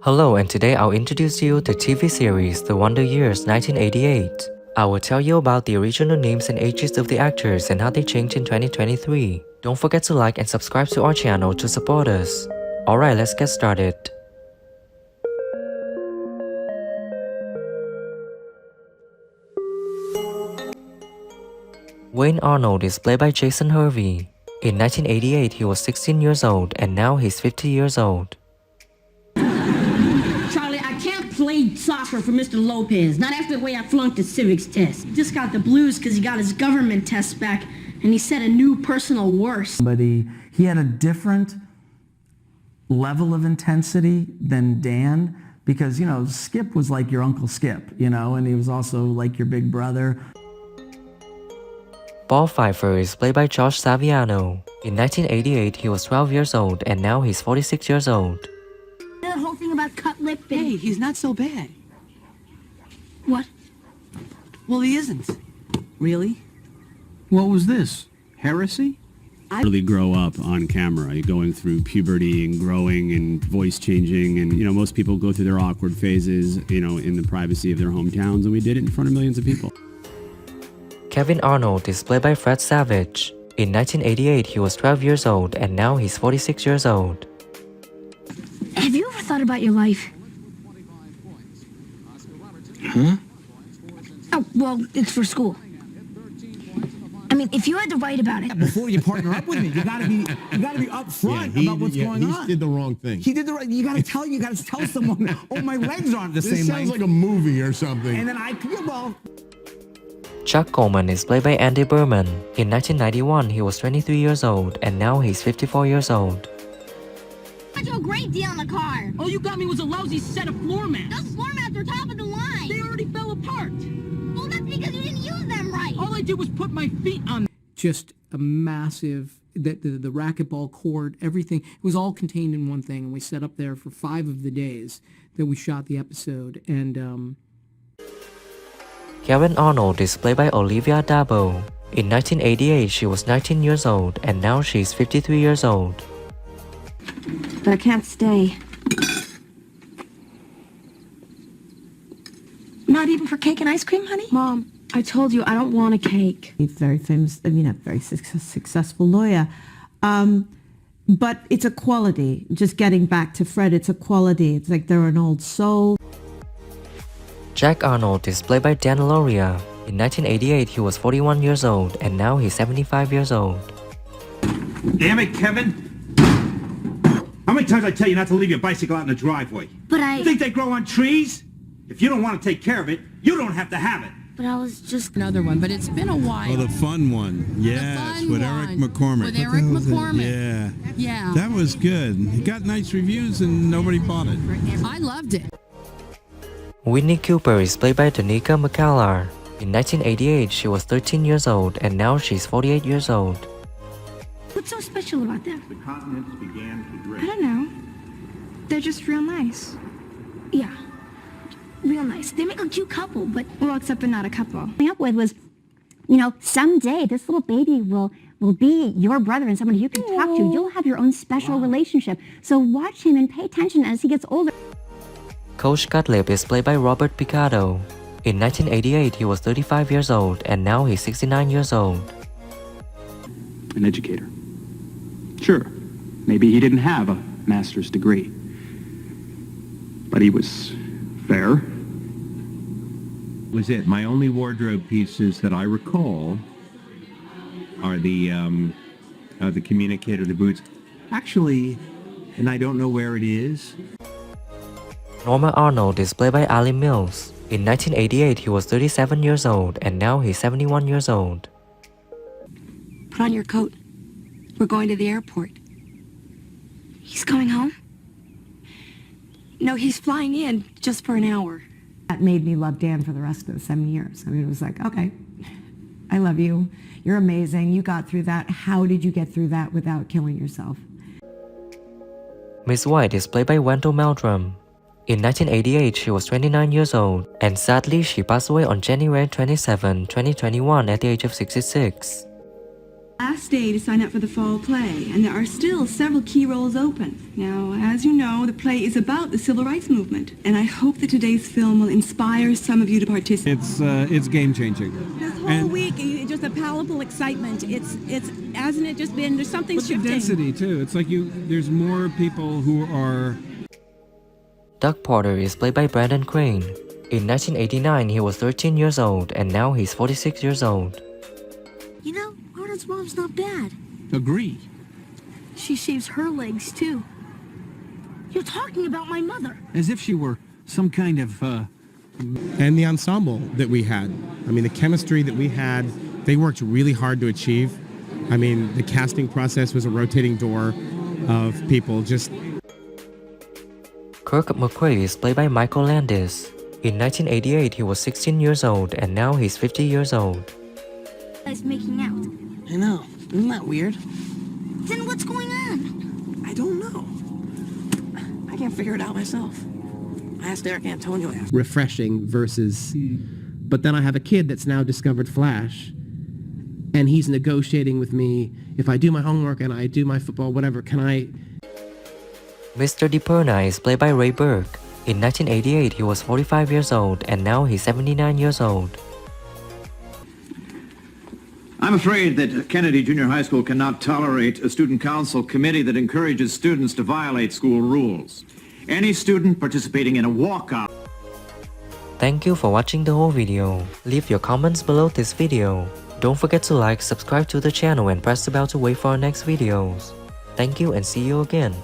Hello, and today I'll introduce you to TV series The Wonder Years 1988. I will tell you about the original names and ages of the actors and how they changed in 2023. Don't forget to like and subscribe to our channel to support us. Alright, let's get started. Wayne Arnold is played by Jason Hervey. In 1988, he was 16 years old, and now he's 50 years old. Charlie, I can't play soccer for Mr. Lopez, not after the way I flunked the civics test. He just got the blues because he got his government test back, and he set a new personal worst. But he had a different level of intensity than Dan because, Skip was like your Uncle Skip, and he was also like your big brother. Paul Pfeiffer is played by Josh Saviano. In 1988, he was 12 years old, and now he's 46 years old. That whole thing about cut lip and... Hey, he's not so bad. What? Well, he isn't. Really? What was this? Heresy? Really grow up on camera. You're going through puberty and growing and voice changing, and most people go through their awkward phases, in the privacy of their hometowns, and we did it in front of millions of people. Kevin Arnold is played by Fred Savage. In 1988, he was 12 years old, and now he's 46 years old. Have you ever thought about your life? Huh? Oh, well, it's for school. I mean, if you had to write about it... Before you partner up with me, you gotta be upfront about what's going on. He did the wrong thing. He did the right. You gotta tell someone. Oh, my legs aren't the same This sounds like a movie or something. And then Chuck Coleman is played by Andy Berman. In 1991, he was 23 years old, and now he's 54 years old. I got you a great deal on the car. All you got me was a lousy set of floor mats. Those floor mats are top of the line. They already fell apart. Well, that's because you didn't use them right. All I did was put my feet on. Just a massive, the racquetball court, everything. It was all contained in one thing, and we set up there for 5 of the days that we shot the episode. And Karen Arnold is played by Olivia Dabo. In 1988, she was 19 years old, and now she's 53 years old. But I can't stay. Not even for cake and ice cream, honey? Mom, I told you I don't want a cake. He's very famous, a very successful lawyer. But it's a quality. Just getting back to Fred, it's a quality. It's like they're an old soul. Jack Arnold is played by Dan Lauria. In 1988, he was 41 years old, and now he's 75 years old. Damn it, Kevin! How many times I tell you not to leave your bicycle out in the driveway? But I... You think they grow on trees? If you don't want to take care of it, you don't have to have it. But I was just... another one, but it's been a while. Oh, the fun one. Yes, fun with one. Eric McCormick. With Eric McCormick. Yeah. Yeah. That was good. It got nice reviews and nobody bought it. I loved it. Whitney Cooper is played by Danica McCallar. In 1988, she was 13 years old, and now she's 48 years old. What's so special about them? The continents began to drift. I don't know. They're just real nice. Yeah. Real nice. They make a cute couple, but... Well, except they're not a couple. Coming up with was, someday this little baby will be your brother and someone you can talk to. You'll have your own special relationship. So watch him and pay attention as he gets older. Coach Gottlieb is played by Robert Picardo. In 1988, he was 35 years old, and now he's 69 years old. An educator. Sure, maybe he didn't have a master's degree, but he was fair. Was it. My only wardrobe pieces that I recall are the communicator, the boots. Actually, and I don't know where it is. Norma Arnold is played by Ali Mills. In 1988, he was 37 years old, and now he's 71 years old. Put on your coat. We're going to the airport. He's coming home? No, he's flying in just for an hour. That made me love Dan for the rest of the 7 years. It was like, okay, I love you. You're amazing. You got through that. How did you get through that without killing yourself? Miss White is played by Wendell Meldrum. In 1988, she was 29 years old, and sadly, she passed away on January 27, 2021 at the age of 66. Last day to sign up for the fall play, and there are still several key roles open. Now, as you know, the play is about the civil rights movement, and I hope that today's film will inspire some of you to participate. It's game-changing. This whole week, just a palpable excitement. It's hasn't it just been, there's something But the shifting. density, too. It's like there's more people who are... Doug Porter is played by Brandon Crane. In 1989, he was 13 years old, and now he's 46 years old. You know, Arnold's mom's not bad. Agree. She shaves her legs, too. You're talking about my mother. As if she were some kind of, And the ensemble that we had. I mean, the chemistry that we had, they worked really hard to achieve. I mean, the casting process was a rotating door of people just... Kirk McCrae is played by Michael Landis. In 1988, he was 16 years old, and now he's 50 years old. Guys making out. I know. Isn't that weird? Then what's going on? I don't know. I can't figure it out myself. I asked Eric Antonio. refreshing versus... But then I have a kid that's now discovered Flash, and he's negotiating with me, if I do my homework and I do my football, whatever, can I... Mr. DiPerna is played by Ray Burke. In 1988, he was 45 years old, and now he's 79 years old. I'm afraid that Kennedy Junior High School cannot tolerate a student council committee that encourages students to violate school rules. Any student participating in a walkout... Thank you for watching the whole video. Leave your comments below this video. Don't forget to like, subscribe to the channel, and press the bell to wait for our next videos. Thank you and see you again.